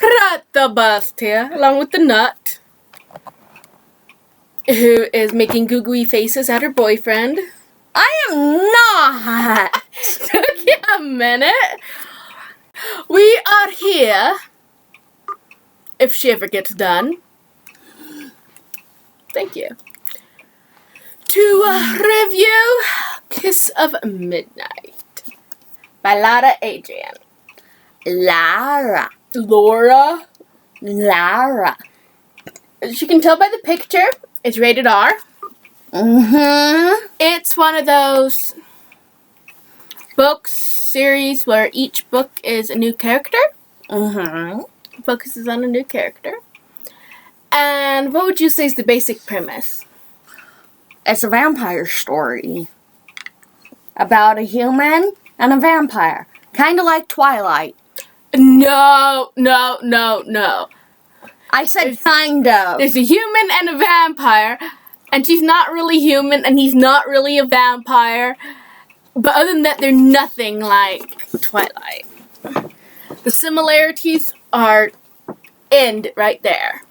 Right the bust here, along with the nut, who is making googly faces at her boyfriend. I am not. Took you a minute. We are here, if she ever gets done. Thank you. To review Kiss of Midnight by Lara Adrian. Lara. Laura. Lara. As you can tell by the picture, it's rated R. Mm-hmm. It's one of those books series where each book is a new character. Mm-hmm. Focuses on a new character. And what would you say is the basic premise? It's a vampire story about a human and a vampire. Kind of like Twilight. No. I said kind of. There's a human and a vampire, and she's not really human, and he's not really a vampire. But other than that, they're nothing like Twilight. The similarities are end right there.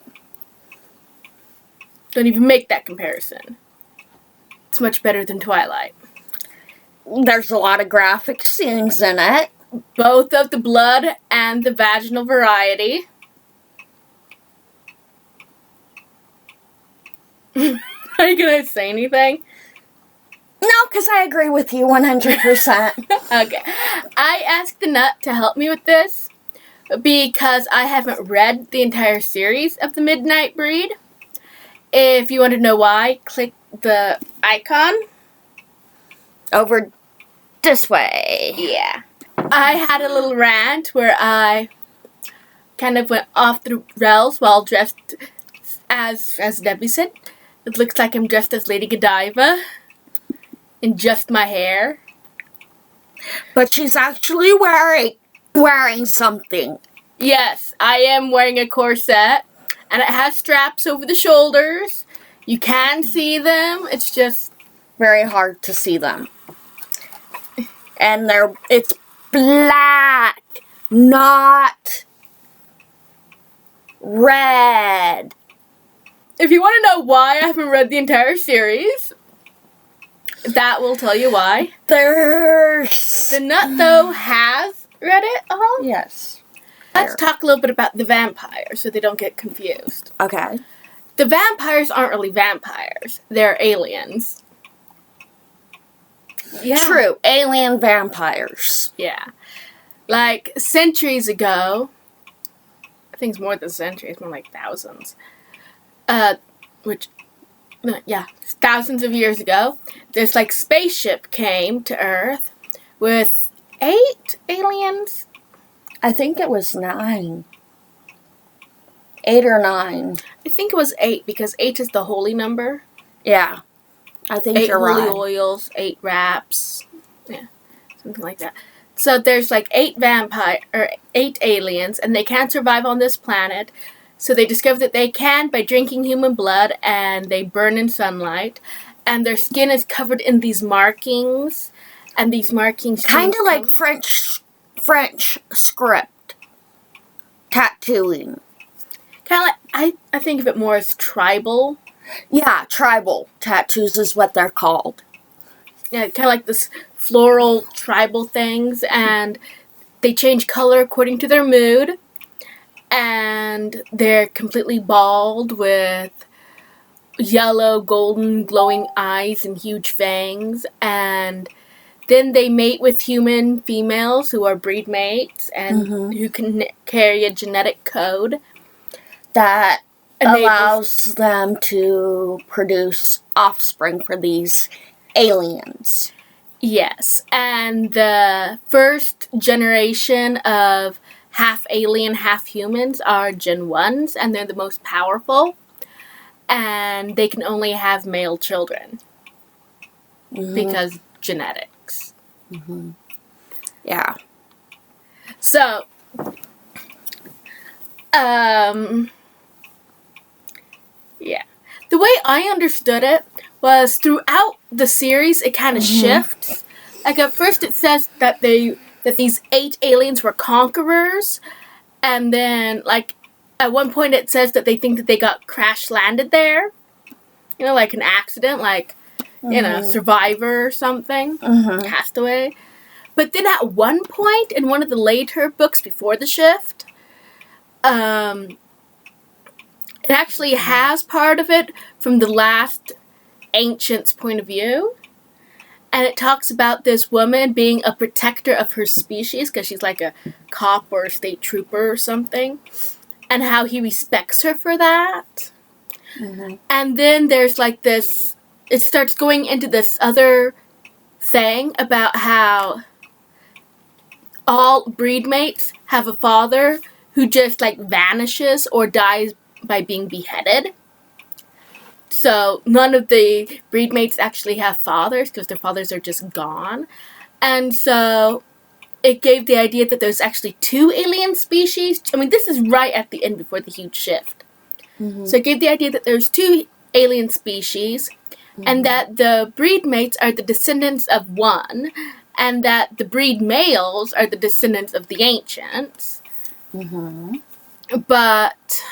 Don't even make that comparison. It's much better than Twilight. There's a lot of graphic scenes in it. Both of the blood and the vaginal variety. Are you going to say anything? No, because I agree with you 100%. Okay. I asked the nut to help me with this because I haven't read the entire series of The Midnight Breed. If you want to know why, click the icon. Over this way. Yeah. I had a little rant where I kind of went off the rails while dressed as Debbie said. It looks like I'm dressed as Lady Godiva in just my hair. But she's actually wearing something. Yes, I am wearing a corset, and it has straps over the shoulders. You can see them. It's just very hard to see them. And it's black, not red. If you want to know why I haven't read the entire series, that will tell you why. The nut, though, has read it all. Yes. Let's talk a little bit about the vampires so they don't get confused. Okay. The vampires aren't really vampires. They're aliens. Yeah. True. Alien vampires. Yeah. Like, centuries ago, I think it's more than centuries, more like thousands. Thousands of years ago, this, like, spaceship came to Earth with 8 aliens. I think it was 9. 8 or 9. I think it was 8 because 8 is the holy number. Yeah. I think you're right. 8 holy oils, 8 wraps. Yeah. Something like that. So there's like 8 aliens, and they can't survive on this planet. So they discover that they can by drinking human blood, and they burn in sunlight. And their skin is covered in these markings. And these markings kind of like French script. Tattooing. Kind of like, I think of it more as tribal. Yeah, tribal tattoos is what they're called. Yeah, kind of like this floral tribal things, and they change color according to their mood, and they're completely bald with yellow, golden, glowing eyes and huge fangs, and then they mate with human females who are breed mates and who can carry a genetic code that allows them to produce offspring for these aliens. Yes, and the first generation of half alien, half humans are Gen 1s, and they're the most powerful, and they can only have male children because genetics. Yeah. So, yeah. The way I understood it was throughout the series, it kind of shifts. Like at first it says that these 8 aliens were conquerors, And then, like, at one point it says that they think that they got crash landed there. You know, like an accident, like, you know, Survivor or something. Castaway. But then at one point, in one of the later books before the shift, it actually has part of it from the last Ancient's point of view. And it talks about this woman being a protector of her species, because she's like a cop or a state trooper or something, and how he respects her for that. And then there's like this, it starts going into this other thing about how all breed mates have a father who just like vanishes or dies by being beheaded. So none of the breed mates actually have fathers because their fathers are just gone. And so it gave the idea that there's actually 2 alien species. I mean, this is right at the end before the huge shift. So it gave the idea that there's 2 alien species and that the breed mates are the descendants of one and that the breed males are the descendants of the ancients. But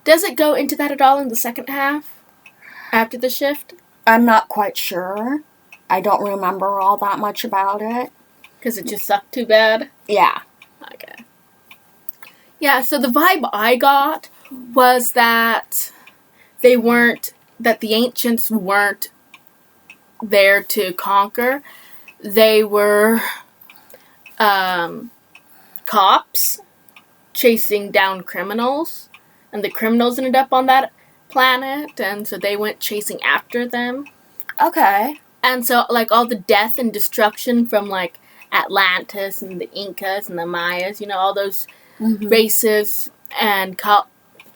does it go into that at all in the second half? After the shift? I'm not quite sure. I don't remember all that much about it. Because it just sucked too bad? Yeah. Okay. Yeah, so the vibe I got was that that the ancients weren't there to conquer. They were cops chasing down criminals. And the criminals ended up on that planet, and so they went chasing after them. Okay. And so, like, all the death and destruction from, like, Atlantis and the Incas and the Mayas, you know, all those races and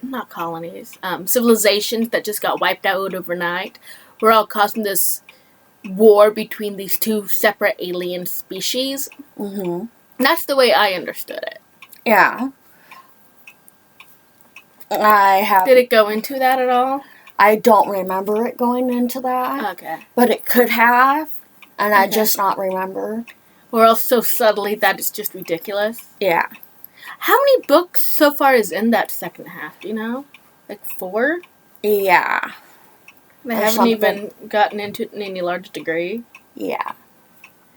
not colonies, civilizations that just got wiped out overnight were all causing this war between these 2 separate alien species. And that's the way I understood it. Yeah. Did it go into that at all? I don't remember it going into that. Okay. But it could have, and I just not remember. Or else so subtly that it's just ridiculous. Yeah. How many books so far is in that second half, do you know? Like 4? Yeah. They haven't even gotten into it in any large degree. Yeah.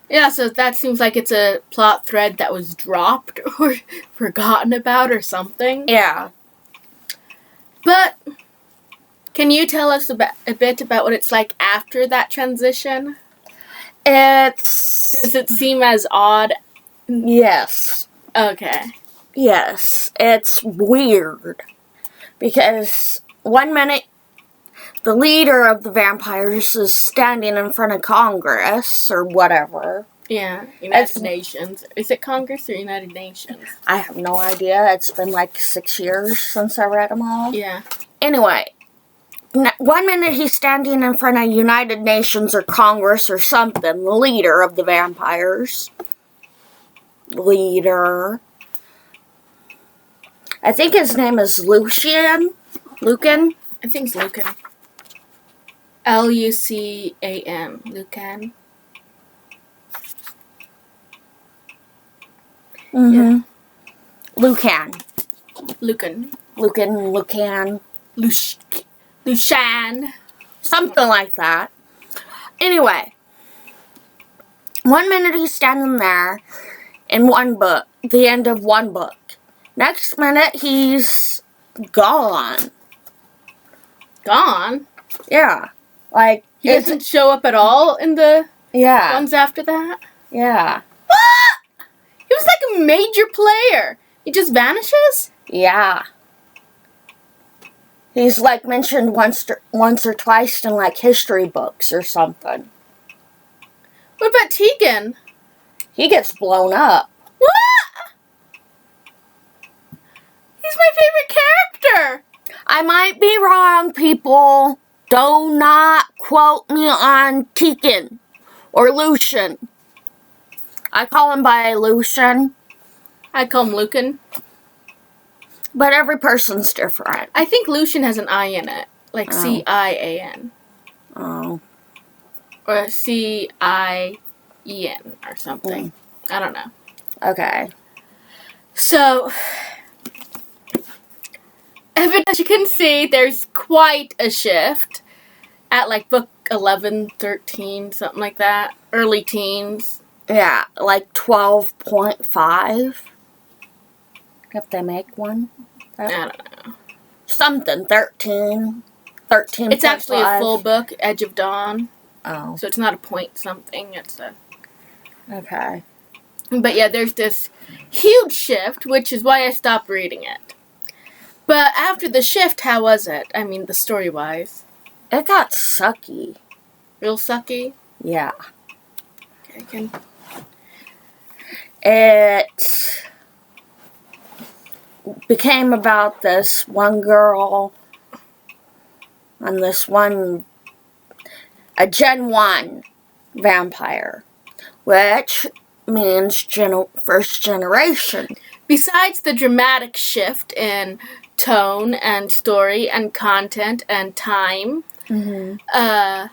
Yeah, so that seems like it's a plot thread that was dropped or forgotten about or something. Yeah. But can you tell us a bit about what it's like after that transition? Does it seem as odd? Yes. Okay. Yes. It's weird. Because one minute, the leader of the vampires is standing in front of Congress, or whatever. Yeah, United Nations. Is it Congress or United Nations? I have no idea. It's been like 6 years since I read them all. Yeah. Anyway, one minute he's standing in front of United Nations or Congress or something, the leader of the vampires. Leader. I think his name is Lucian. Lucan? I think it's Lucan. Lucan. Lucan. Yeah. Lucan. Lucan. Lucian. Something like that. Anyway. One minute he's standing there in one book. The end of one book. Next minute he's gone. Gone? Yeah. Like, he doesn't show up at all in the ones after that? Yeah. What? He was like a major player. He just vanishes? Yeah. He's like mentioned once or twice in like history books or something. What about Tegan? He gets blown up. What? He's my favorite character. I might be wrong, people. Do not quote me on Tegan or Lucian. I call him by Lucian. I call him Lucan. But every person's different. I think Lucian has an I in it. Like C-I-A-N. Oh. Or C-I-E-N or something. I don't know. Okay. So, as you can see, there's quite a shift at like book 11, 13, something like that. Early teens. Yeah, like 12.5. If they make one. I don't know. Something, 13. 13. It's actually a full book, Edge of Dawn. Oh. So it's not a point something. It's a... Okay. But yeah, there's this huge shift, which is why I stopped reading it. But after the shift, how was it? I mean, the story-wise. It got sucky. Real sucky? Yeah. Okay, It became about this one girl and this one, a Gen 1 vampire, which means first generation. Besides the dramatic shift in tone and story and content and time, the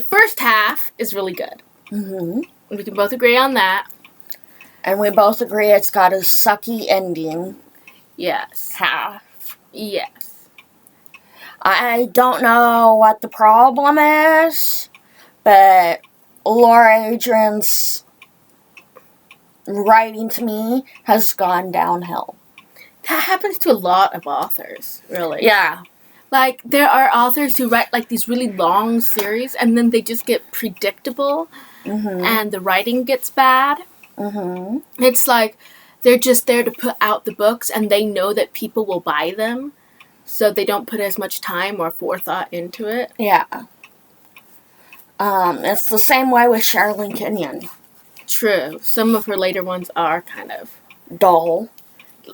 first half is really good. We can both agree on that. And we both agree it's got a sucky ending. Yes. Half. Yes. I don't know what the problem is, but Lara Adrian's writing to me has gone downhill. That happens to a lot of authors, really. Yeah. Like, there are authors who write, like, these really long series, and then they just get predictable, and the writing gets bad. It's like, they're just there to put out the books, and they know that people will buy them, so they don't put as much time or forethought into it. Yeah. It's the same way with Charlene Kenyon. True. Some of her later ones are kind of dull.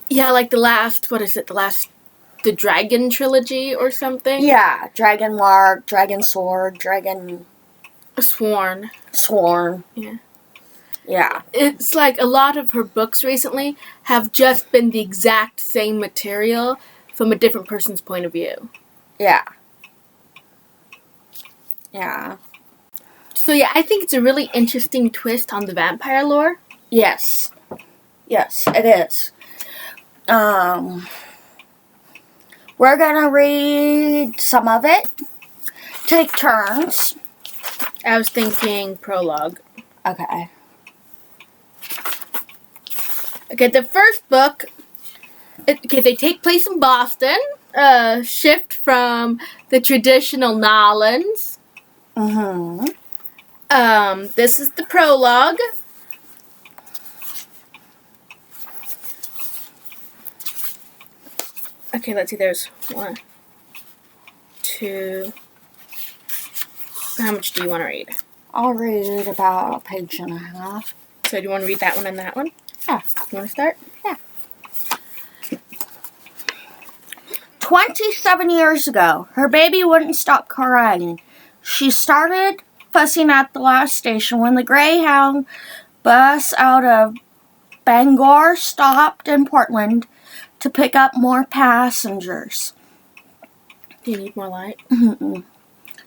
Yeah, like the last, the Dragon trilogy or something? Yeah, Dragon Lark, Dragon Sword, Dragon... Sworn. Yeah. Yeah. It's like a lot of her books recently have just been the exact same material from a different person's point of view. Yeah. Yeah. So yeah, I think it's a really interesting twist on the vampire lore. Yes. Yes, it is. We're gonna read some of it. Take turns. I was thinking prologue. Okay. Okay, the first book, they take place in Boston, shift from the traditional Nolans. This is the prologue. Okay, let's see, there's 1, 2... How much do you want to read? I'll read about a page and a half. So do you want to read that one and that one? Yeah. You want to start? Yeah. 27 years ago, her baby wouldn't stop crying. She started fussing at the last station when the Greyhound bus out of Bangor stopped in Portland to pick up more passengers. Do you need more light?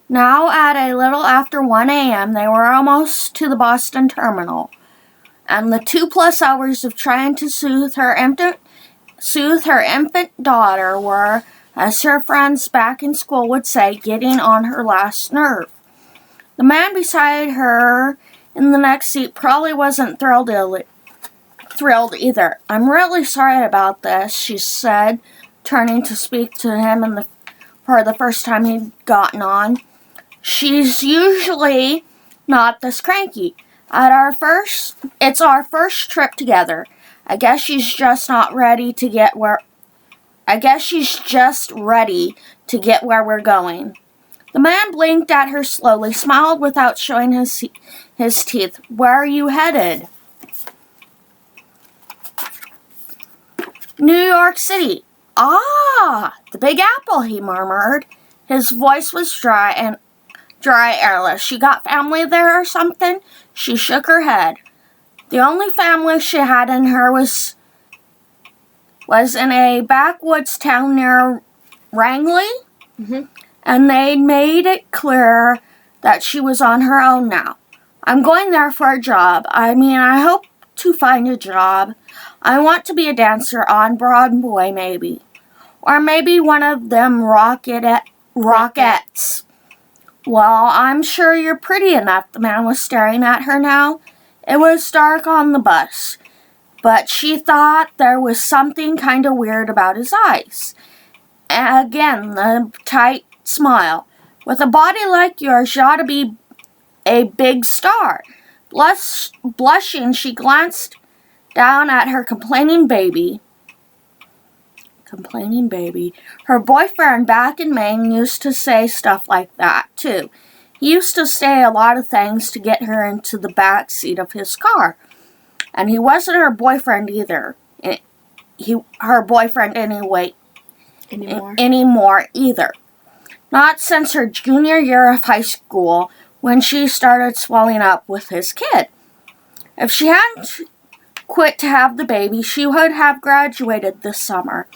Now, at a little after 1 a.m., they were almost to the Boston terminal, and the 2+ hours of trying to soothe her infant daughter were, as her friends back in school would say, getting on her last nerve. The man beside her in the next seat probably wasn't thrilled either. "I'm really sorry about this," she said, turning to speak to him for the first time he'd gotten on. "She's usually not this cranky. It's our first trip together. I guess she's just ready to get where we're going." The man blinked at her slowly, smiled without showing his teeth. "Where are you headed?" "New York City." "Ah, the Big Apple," he murmured. His voice was dry, airless. "You got family there or something?" She shook her head. The only family she had in her was in a backwoods town near Rangeley, and they'd made it clear that she was on her own now. "I'm going there for a job. I hope to find a job. I want to be a dancer on Broadway, maybe." Or maybe one of them rockets. Well, I'm sure you're pretty enough. The man was staring at her now. It was dark on the bus, but she thought there was something kind of weird about his eyes. And again, the tight smile. With a body like yours, you ought to be a big star. Blushing, she glanced down at her complaining baby. Her boyfriend back in Maine used to say stuff like that, too. He used to say a lot of things to get her into the back seat of his car. And he wasn't her boyfriend either. Her boyfriend anymore either. Not since her junior year of high school, when she started swelling up with his kid. If she hadn't quit to have the baby, she would have graduated this summer.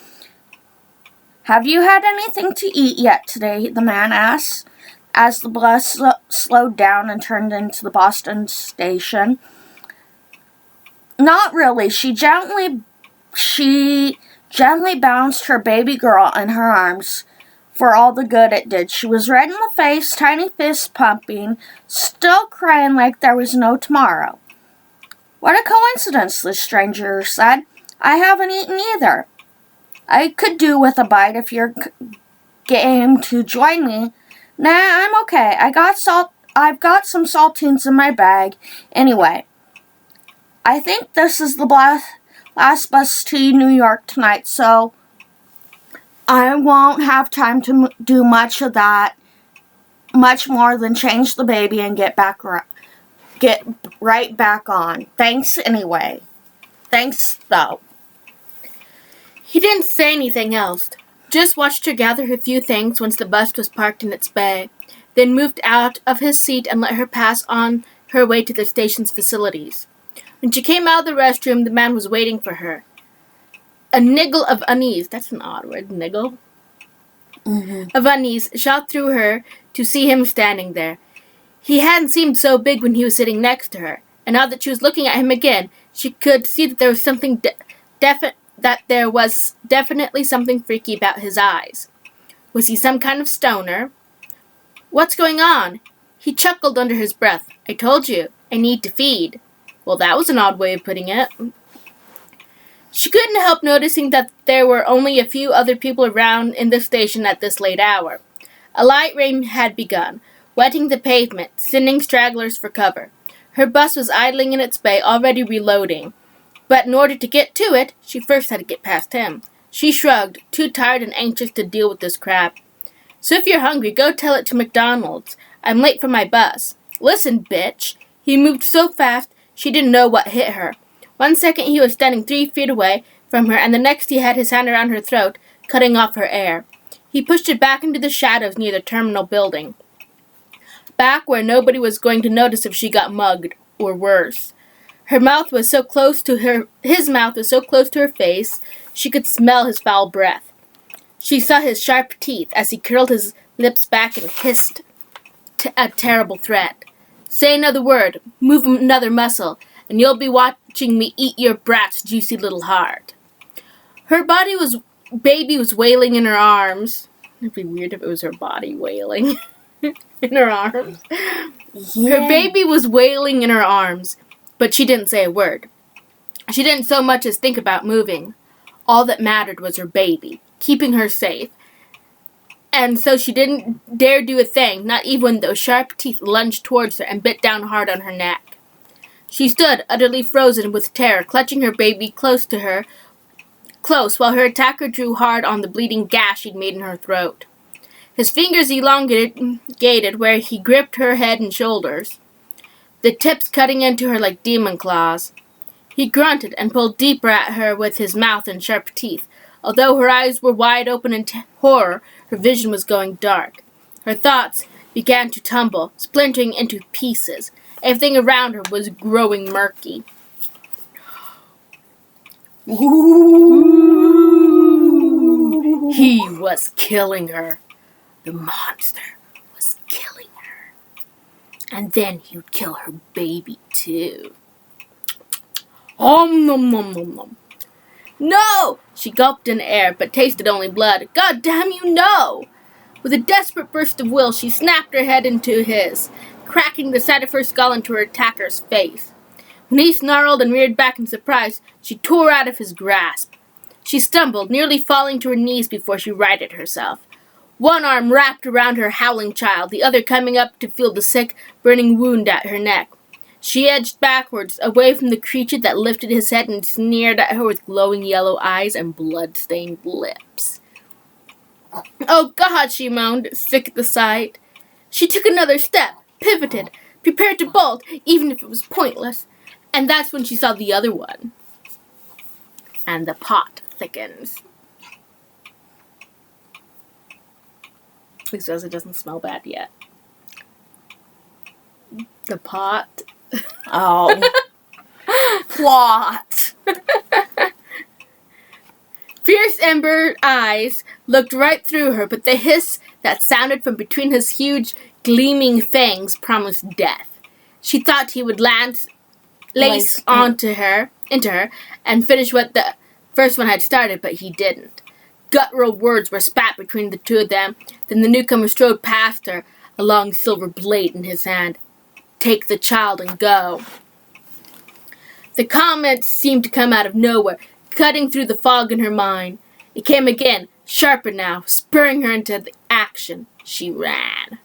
Have you had anything to eat yet today? The man asked, as the bus slowed down and turned into the Boston station. Not really. She gently bounced her baby girl in her arms for all the good it did. She was red in the face, tiny fists pumping, still crying like there was no tomorrow. What a coincidence, the stranger said. I haven't eaten either. I could do with a bite if you're game to join me. Nah, I'm okay. I've got some saltines in my bag. Anyway, I think this is the last bus to New York tonight, so I won't have time to do much of that, much more than change the baby and get right back on. Thanks anyway. Thanks, though. He didn't say anything else, just watched her gather a few things once the bus was parked in its bay, then moved out of his seat and let her pass on her way to the station's facilities. When she came out of the restroom, the man was waiting for her. A niggle of unease, that's an odd word, niggle, of unease shot through her to see him standing there. He hadn't seemed so big when he was sitting next to her, and now that she was looking at him again, she could see that there was definitely something freaky about his eyes. Was he some kind of stoner? What's going on? He chuckled under his breath. I told you, I need to feed. Well, that was an odd way of putting it. She couldn't help noticing that there were only a few other people around in the station at this late hour. A light rain had begun, wetting the pavement, sending stragglers for cover. Her bus was idling in its bay, already reloading. But in order to get to it, she first had to get past him. She shrugged, too tired and anxious to deal with this crap. So if you're hungry, go tell it to McDonald's. I'm late for my bus. Listen, bitch. He moved so fast, she didn't know what hit her. 1 second he was standing 3 feet away from her, and the next he had his hand around her throat, cutting off her air. He pushed her back into the shadows near the terminal building. Back where nobody was going to notice if she got mugged, or worse. His mouth was so close to her face, she could smell his foul breath. She saw his sharp teeth as he curled his lips back and hissed a terrible threat. Say another word, move another muscle, and you'll be watching me eat your brat's juicy little heart. Her baby was wailing in her arms. It'd be weird if it was her body wailing in her arms. Yeah. Her baby was wailing in her arms. But she didn't say a word. She didn't so much as think about moving. All that mattered was her baby, keeping her safe. And so she didn't dare do a thing, not even when those sharp teeth lunged towards her and bit down hard on her neck. She stood, utterly frozen with terror, clutching her baby close, while her attacker drew hard on the bleeding gash he'd made in her throat. His fingers elongated where he gripped her head and shoulders, the tips cutting into her like demon claws. He grunted and pulled deeper at her with his mouth and sharp teeth. Although her eyes were wide open in horror, her vision was going dark. Her thoughts began to tumble, splintering into pieces. Everything around her was growing murky. Ooh. He was killing her. The monster was killing her. And then he'd kill her baby, too. Nom nom nom nom. No! She gulped in air, but tasted only blood. God damn you, no! With a desperate burst of will, she snapped her head into his, cracking the side of her skull into her attacker's face. When he snarled and reared back in surprise, she tore out of his grasp. She stumbled, nearly falling to her knees before she righted herself. One arm wrapped around her howling child, the other coming up to feel the sick, burning wound at her neck. She edged backwards, away from the creature that lifted his head and sneered at her with glowing yellow eyes and blood-stained lips. Oh, God, she moaned, sick at the sight. She took another step, pivoted, prepared to bolt, even if it was pointless. And that's when she saw the other one. And the pot thickens. At least it doesn't smell bad yet. The pot. Oh. Plot. Fierce ember eyes looked right through her, but the hiss that sounded from between his huge, gleaming fangs promised death. She thought he would lace into her, and finish what the first one had started, but he didn't. Guttural words were spat between the two of them. Then the newcomer strode past her, a long silver blade in his hand. Take the child and go. The comment seemed to come out of nowhere, cutting through the fog in her mind. It came again, sharper now, spurring her into the action. She ran.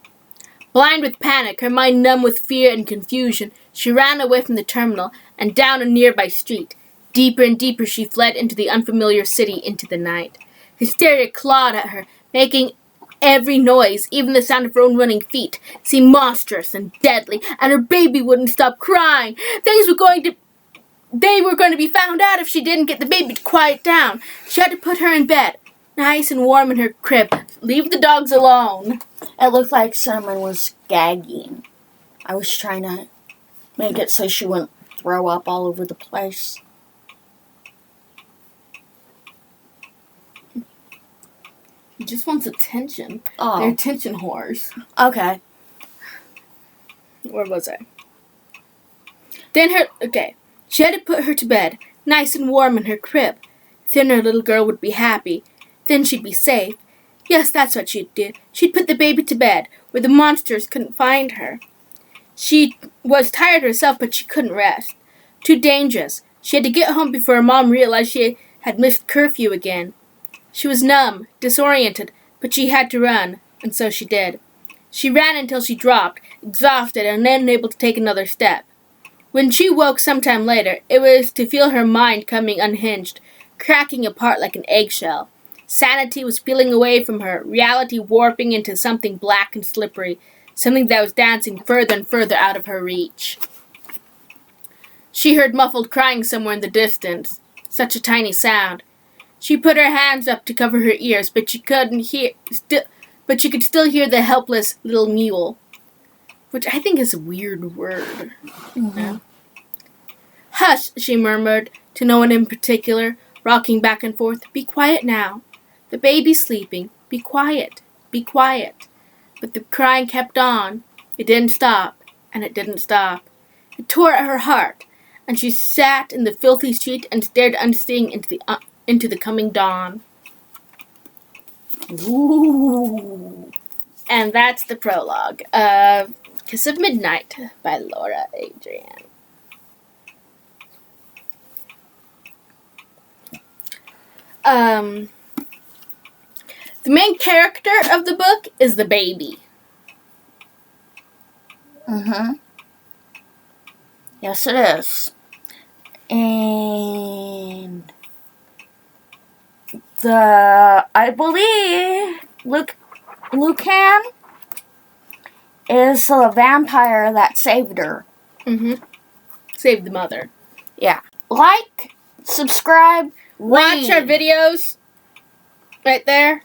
Blind with panic, her mind numb with fear and confusion, she ran away from the terminal and down a nearby street. Deeper and deeper she fled into the unfamiliar city, into the night. Hysteria clawed at her, making every noise, even the sound of her own running feet, seem monstrous and deadly, and her baby wouldn't stop crying. They were going to be found out if she didn't get the baby to quiet down. She had to put her in bed, nice and warm in her crib. Leave the dogs alone. It looked like someone was gagging. I was trying to make it so she wouldn't throw up all over the place. He just wants attention. Oh. They're attention whores. Okay. Where was I? She had to put her to bed, nice and warm in her crib. Then her little girl would be happy. Then she'd be safe. Yes, that's what she'd do. She'd put the baby to bed, where the monsters couldn't find her. She was tired herself, but she couldn't rest. Too dangerous. She had to get home before her mom realized she had missed curfew again. She was numb, disoriented, but she had to run, and so she did. She ran until she dropped, exhausted and unable to take another step. When she woke sometime later, it was to feel her mind coming unhinged, cracking apart like an eggshell. Sanity was peeling away from her, reality warping into something black and slippery, something that was dancing further and further out of her reach. She heard muffled crying somewhere in the distance, such a tiny sound. She put her hands up to cover her ears, but she could still hear the helpless little mule, which I think is a weird word. Mm-hmm. Yeah. Hush, she murmured, to no one in particular, rocking back and forth. Be quiet now. The baby's sleeping. Be quiet. Be quiet. But the crying kept on. It didn't stop, and it didn't stop. It tore at her heart, and she sat in the filthy street and stared unseeing into the coming dawn. Ooh. And that's the prologue of Kiss of Midnight by Lara Adrian. The main character of the book is the baby. Mm-hmm. Yes, it is. And I believe Lucan is the vampire that saved her. Mm-hmm. Saved the mother. Yeah. Like, subscribe, watch our videos. Right there.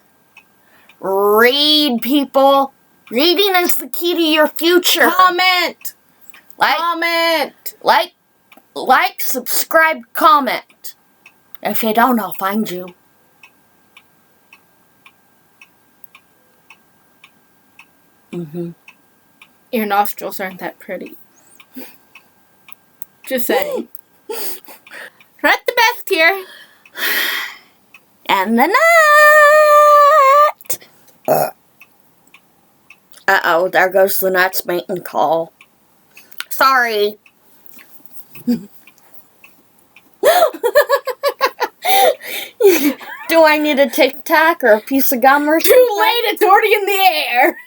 Read, people. Reading is the key to your future. Comment. Like, subscribe, comment. If you don't, I'll find you. Mm-hmm. Your nostrils aren't that pretty. Just saying. We're at the best here. And the nut! Uh-oh, there goes the nut's mating call. Sorry. Do I need a Tic Tac or a piece of gum or something? Too late, it's already in the air.